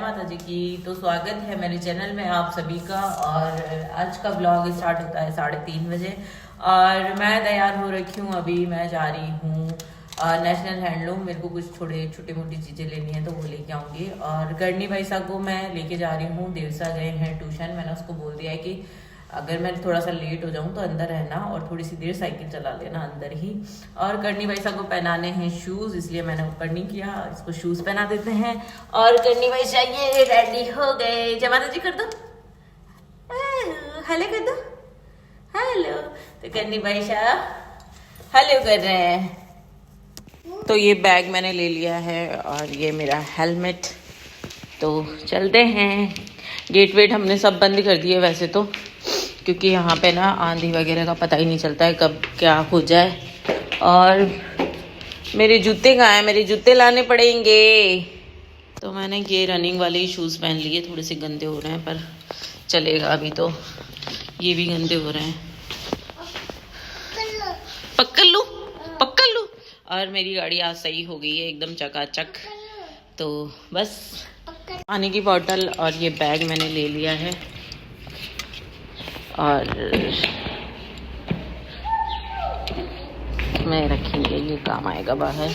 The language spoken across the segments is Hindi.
माता जी की। तो स्वागत है मेरे चैनल में आप सभी का। और आज का ब्लॉग स्टार्ट होता है 3:30 बजे और मैं तैयार हो रखी हूँ। अभी मैं जा रही हूँ नेशनल हैंडलूम। मेरे को कुछ छोटी मोटी चीज़ें लेनी है तो वो लेके आऊँगी। और करनी भाई साहब को मैं लेके जा रही हूँ। देवसा गए हैं ट्यूशन। मैंने उसको बोल दिया है कि अगर मैं थोड़ा सा लेट हो जाऊं तो अंदर रहना और थोड़ी सी देर साइकिल चला लेना अंदर ही। और करनी भाई साहब को पहनाने हैं शूज, इसलिए मैंने ऊपर नहीं किया। इसको शूज पहना देते हैं। और करनी भाई साहब ये रेडी हो गए। जय माता जी कर दो, हेलो कर दो, हेलो। तो करनी भाई साहब हेलो कर रहे हैं। तो ये बैग मैंने ले लिया है और ये मेरा हेलमेट। तो चलते हैं। गेट वेट हमने सब बंद कर दिए वैसे तो, क्योंकि यहाँ पे ना आंधी वगैरह का पता ही नहीं चलता है कब क्या हो जाए। और मेरे जूते कहाँ हैं? मेरे जूते लाने पड़ेंगे। तो मैंने ये रनिंग वाले ही शूज़ पहन लिए। थोड़े से गंदे हो रहे हैं पर चलेगा। अभी तो ये भी गंदे हो रहे हैं। पकड़ लूँ, पकड़ लूँ। और मेरी गाड़ी आज सही हो गई है एकदम चकाचक। तो बस पानी की बोतल और ये बैग मैंने ले लिया है। और मैं रखेंगे, ये काम आएगा बाहर।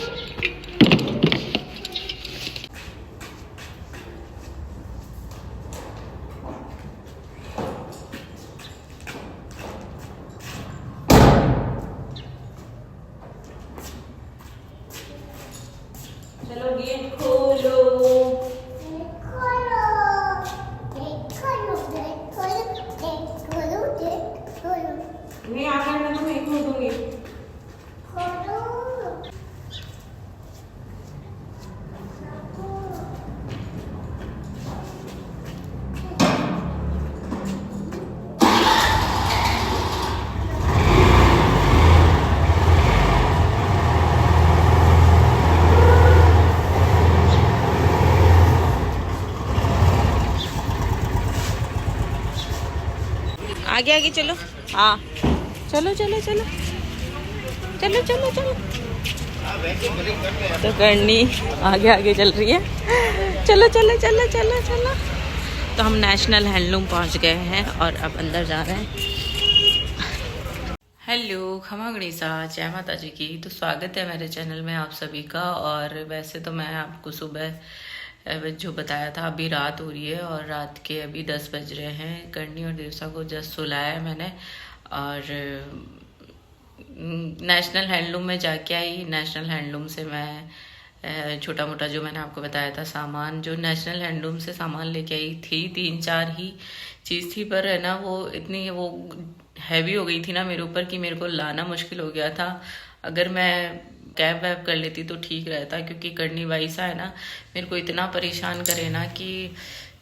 चलो गेट खोलो। नहीं आकर मैं तुम्हें खोल दूंगी। आगे आगे चलो। हाँ चलो चलो चलो चलो चलो चलो। तो करनी आगे आगे चल रही है। चलो चलो चलो चलो चलो। तो हम नेशनल हैंडलूम पहुंच गए हैं और अब अंदर जा रहे हैं। हेलो, खमा गणिसा, जय माता जी की। तो स्वागत है मेरे चैनल में आप सभी का। और वैसे तो मैं आपको सुबह जो बताया था, अभी रात हो रही है और रात के अभी 10 बज रहे हैं। करनी और देवसा को जस्ट सुलाया है मैंने और नेशनल हैंडलूम में जाके आई। नेशनल हैंडलूम से मैं छोटा मोटा जो मैंने आपको बताया था सामान, जो नेशनल हैंडलूम से सामान लेके आई थी, 3-4 ही चीज़ थी। पर है ना वो इतनी वो हैवी हो गई थी ना मेरे ऊपर कि मेरे को लाना मुश्किल हो गया था। अगर मैं कैब वैब कर लेती तो ठीक रहता, क्योंकि करनी वैसा है ना, मेरे को इतना परेशान करे ना कि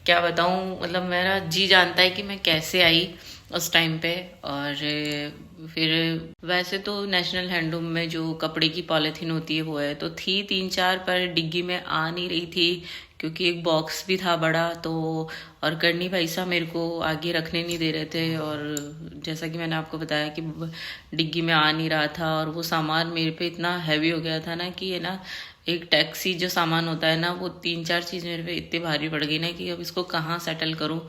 क्या बताऊं। मतलब मेरा जी जानता है कि मैं कैसे आई उस टाइम पे। और फिर वैसे तो नेशनल हैंडलूम में जो कपड़े की पॉलीथीन होती है वो है तो थी 3-4, पर डिग्गी में आ नहीं रही थी क्योंकि एक बॉक्स भी था बड़ा। तो और करनी भाई साहब मेरे को आगे रखने नहीं दे रहे थे। और जैसा कि मैंने आपको बताया कि डिग्गी में आ नहीं रहा था और वो सामान मेरे पे इतना हैवी हो गया था ना कि है ना, एक टैक्सी जो सामान होता है ना, वो 3-4 चीज़ मेरे पे इतनी भारी पड़ गई ना कि अब इसको कहाँ सेटल करूँ,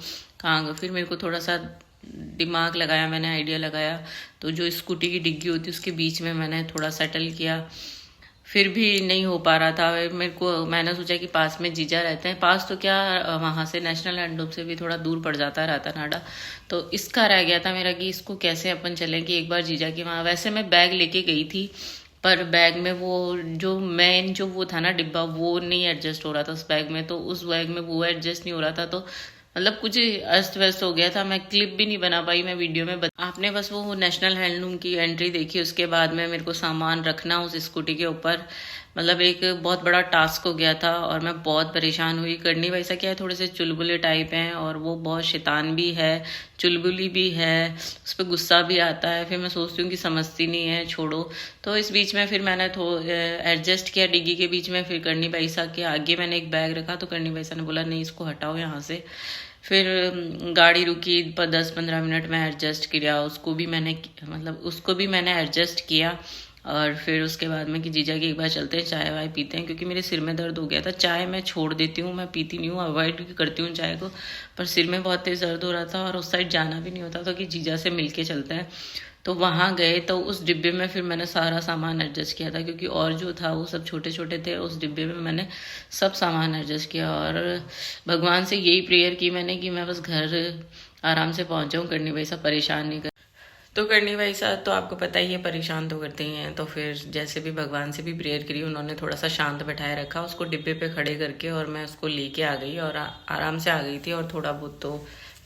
कहाँ। फिर मेरे को थोड़ा सा दिमाग लगाया मैंने, आइडिया लगाया। तो जो स्कूटी की डिग्गी होती है उसके बीच में मैंने थोड़ा सेटल किया। फिर भी नहीं हो पा रहा था मेरे को। मैंने सोचा कि पास में जीजा रहते हैं, पास तो क्या वहाँ से नेशनल हैंडलूम से भी थोड़ा दूर पड़ जाता है रातानाडा। तो इसका रह गया था मेरा कि इसको कैसे अपन चलेंगे एक बार जीजा के वहाँ। वैसे मैं बैग लेके गई थी पर बैग में वो जो मेन जो वो था ना डिब्बा, वो नहीं एडजस्ट हो रहा था उस बैग में। तो उस बैग में वो एडजस्ट नहीं हो रहा था। तो मतलब कुछ अस्त व्यस्त हो गया था। मैं क्लिप भी नहीं बना पाई, मैं वीडियो में आपने बस वो नेशनल हैंडलूम की एंट्री देखी। उसके बाद में मेरे को सामान रखना उस स्कूटी के ऊपर मतलब एक बहुत बड़ा टास्क हो गया था और मैं बहुत परेशान हुई। करनी वैसा क्या है, थोड़े से चुलबुले टाइप हैं और वो बहुत शैतान भी है, चुलबुली भी है, उस पर गुस्सा भी आता है। फिर मैं सोचती हूँ कि समझती नहीं है, छोड़ो। तो इस बीच में फिर मैंने एडजस्ट किया डिग्गी के बीच में। फिर करनी भाईसा के आगे मैंने एक बैग रखा तो करनी भाईसा ने बोला नहीं इसको हटाओ यहाँ से। फिर गाड़ी रुकी, 10-15 मिनट में एडजस्ट किया उसको भी मैंने, मतलब उसको भी मैंने एडजस्ट किया। और फिर उसके बाद में कि जीजा की एक बार चलते हैं, चाय वाय पीते हैं, क्योंकि मेरे सिर में दर्द हो गया था। चाय मैं छोड़ देती हूँ, मैं पीती नहीं हूँ, अवॉइड करती हूँ चाय को, पर सिर में बहुत तेज़ दर्द हो रहा था और उस साइड जाना भी नहीं होता था कि जीजा से मिल के चलते हैं। तो वहाँ गए तो उस डिब्बे में फिर मैंने सारा सामान एडजस्ट किया था, क्योंकि और जो था वो सब छोटे छोटे थे। उस डिब्बे में मैंने सब सामान एडजस्ट किया और भगवान से यही प्रेयर की मैंने कि मैं बस घर आराम से पहुँच जाऊँ, करनी भाई साहब परेशान नहीं कर। तो करनी भाई साहब तो आपको पता ही है परेशान तो करते ही हैं। तो फिर जैसे भी भगवान से भी प्रेयर करी, उन्होंने थोड़ा सा शांत बैठाए रखा उसको डिब्बे पे खड़े करके, और मैं उसको लेके आ गई और आराम से आ गई थी। और थोड़ा बहुत तो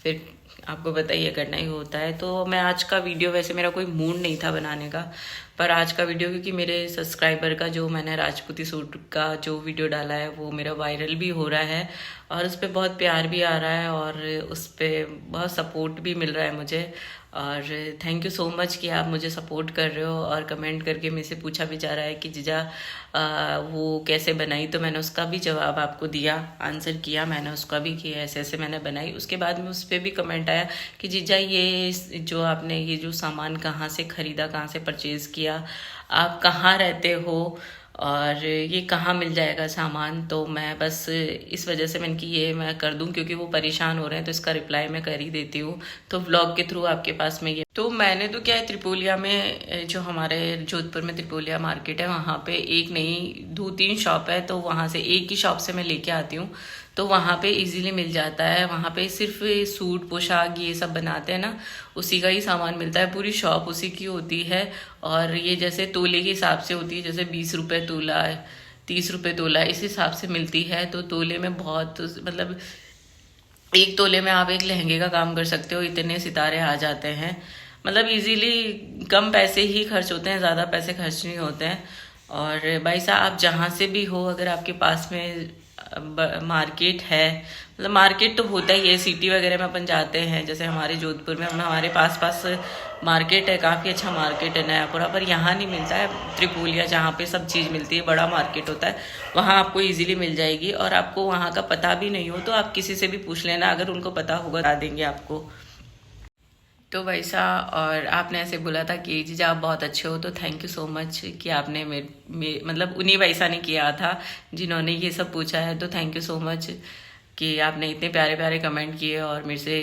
फिर आपको बताइए करना ही होता है। तो मैं आज का वीडियो, वैसे मेरा कोई मूड नहीं था बनाने का, पर आज का वीडियो क्योंकि मेरे सब्सक्राइबर का जो मैंने राजपूती सूट का जो वीडियो डाला है वो मेरा वायरल भी हो रहा है और उस पर बहुत प्यार भी आ रहा है और उस पर बहुत सपोर्ट भी मिल रहा है मुझे। और थैंक यू सो मच कि आप मुझे सपोर्ट कर रहे हो। और कमेंट करके मेरे से पूछा भी जा रहा है कि जीजा वो कैसे बनाई, तो मैंने उसका भी जवाब आपको दिया, आंसर किया मैंने उसका भी कि ऐसे ऐसे मैंने बनाई। उसके बाद में उस पर भी कमेंट आया कि जीजा ये जो आपने ये जो सामान कहाँ से ख़रीदा, कहाँ से परचेज़ किया, आप कहाँ रहते हो और ये कहाँ मिल जाएगा सामान। तो मैं बस इस वजह से मैंने कि ये मैं कर दूं क्योंकि वो परेशान हो रहे हैं, तो इसका रिप्लाई मैं कर ही देती हूँ। तो व्लॉग के थ्रू आपके पास में ये, तो मैंने तो क्या है, त्रिपोलिया में जो हमारे जोधपुर में त्रिपोलिया मार्केट है, वहाँ पे एक नहीं 2-3 शॉप है, तो वहाँ से एक ही शॉप से मैं लेके आती हूँ। तो वहाँ पे इजीली मिल जाता है। वहाँ पे सिर्फ सूट पोशाक ये सब बनाते हैं ना, उसी का ही सामान मिलता है, पूरी शॉप उसी की होती है। और ये जैसे तोले के हिसाब से होती है, जैसे 20 रुपये तोला है, 30 रुपये तोला, इस हिसाब से मिलती है। तो तोले में बहुत मतलब एक तोले में आप एक लहंगे का काम कर सकते हो, इतने सितारे आ जाते हैं। मतलब इजीली कम पैसे ही खर्च होते हैं, ज़्यादा पैसे खर्च नहीं होते हैं। और भाई साहब आप जहाँ से भी हो, अगर आपके पास में मार्केट है, मतलब मार्केट तो होता ही है, सिटी वगैरह में अपन जाते हैं, जैसे हमारे जोधपुर में हमारे पास मार्केट है, काफ़ी अच्छा मार्केट है नयापुरा, पर यहाँ नहीं मिलता है। त्रिपोलिया जहाँ पे सब चीज़ मिलती है, बड़ा मार्केट होता है, वहाँ आपको इजीली मिल जाएगी। और आपको वहाँ का पता भी नहीं हो तो आप किसी से भी पूछ लेना, अगर उनको पता होगा बता देंगे आपको। तो वैसा, और आपने ऐसे बोला था कि जीजा आप बहुत अच्छे हो, तो थैंक यू सो मच कि आपने मतलब उन्हीं वैसा नहीं किया था जिन्होंने ये सब पूछा है। तो थैंक यू सो मच कि आपने इतने प्यारे प्यारे कमेंट किए और मेरे से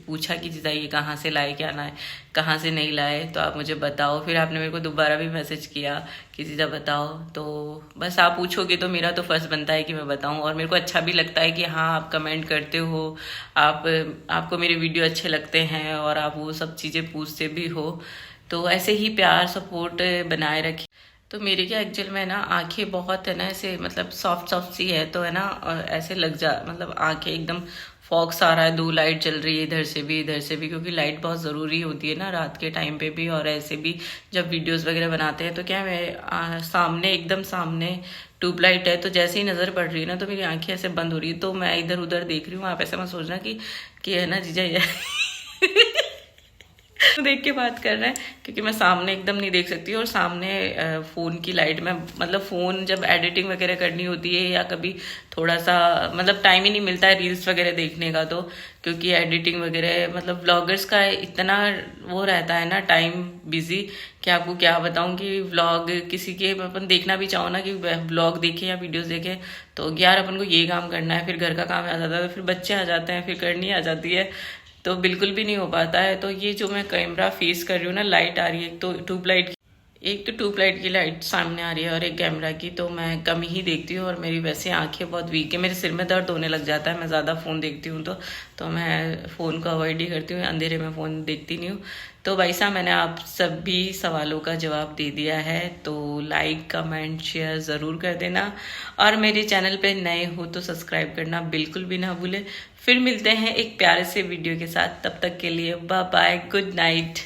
पूछा कि जीजा ये कहाँ से लाए, क्या ना है, कहाँ से नहीं लाए, तो आप मुझे बताओ। फिर आपने मेरे को दोबारा भी मैसेज किया कि जीजा बताओ। तो बस आप पूछोगे तो मेरा तो फर्ज बनता है कि मैं बताऊं, और मेरे को अच्छा भी लगता है कि हाँ आप कमेंट करते हो, आपको मेरे वीडियो अच्छे लगते हैं और आप वो सब चीज़ें पूछते भी हो। तो ऐसे ही प्यार सपोर्ट बनाए रखिए। तो मेरी क्या एक्चुअल में ना आंखें बहुत है ना ऐसे, मतलब सॉफ्ट सॉफ्ट सी है, तो है ना ऐसे लग जा, मतलब आंखें एकदम फॉक्स आ रहा है, 2 लाइट चल रही है इधर से भी इधर से भी, क्योंकि लाइट बहुत ज़रूरी होती है ना रात के टाइम पे भी, और ऐसे भी जब वीडियोस वगैरह बनाते हैं तो क्या मैं सामने एकदम सामने ट्यूबलाइट है, तो जैसे ही नज़र पड़ रही है ना तो मेरी आंखें ऐसे बंद हो रही है, तो मैं इधर उधर देख रही हूँ। आप ऐसे मत सोचना कि है ना जीजा देख के बात कर रहे हैं, क्योंकि मैं सामने एकदम नहीं देख सकती, और सामने फ़ोन की लाइट में, मतलब फ़ोन जब एडिटिंग वगैरह करनी होती है या कभी थोड़ा सा मतलब टाइम ही नहीं मिलता है रील्स वगैरह देखने का, तो क्योंकि एडिटिंग वगैरह मतलब व्लॉगर्स का इतना वो रहता है ना टाइम बिजी, कि आपको क्या बताऊं कि व्लॉग किसी के अपन देखना भी चाहो ना कि व्लॉग देखें या वीडियोस देखें, तो यार अपन को ये काम करना है, फिर घर का काम आ जाता है, फिर बच्चे आ जाते हैं, फिर करनी आ जाती है, तो बिल्कुल भी नहीं हो पाता है। तो ये जो मैं कैमरा फेस कर रही हूँ ना, लाइट आ रही है, तो ट्यूबलाइट, एक तो ट्यूबलाइट की लाइट सामने आ रही है और एक कैमरा की, तो मैं कम ही देखती हूँ। और मेरी वैसे आंखें बहुत वीक है, मेरे सिर में दर्द होने लग जाता है, मैं ज़्यादा फ़ोन देखती हूँ, तो मैं फ़ोन को अवॉइड ही करती हूँ, अंधेरे में फ़ोन देखती नहीं हूँ। तो भाई साहब मैंने आप सभी सवालों का जवाब दे दिया है, तो लाइक कमेंट शेयर ज़रूर कर देना, और मेरे चैनल पे नए हो तो सब्सक्राइब करना बिल्कुल भी ना भूलें। फिर मिलते हैं एक प्यारे से वीडियो के साथ, तब तक के लिए बाय बाय, गुड नाइट।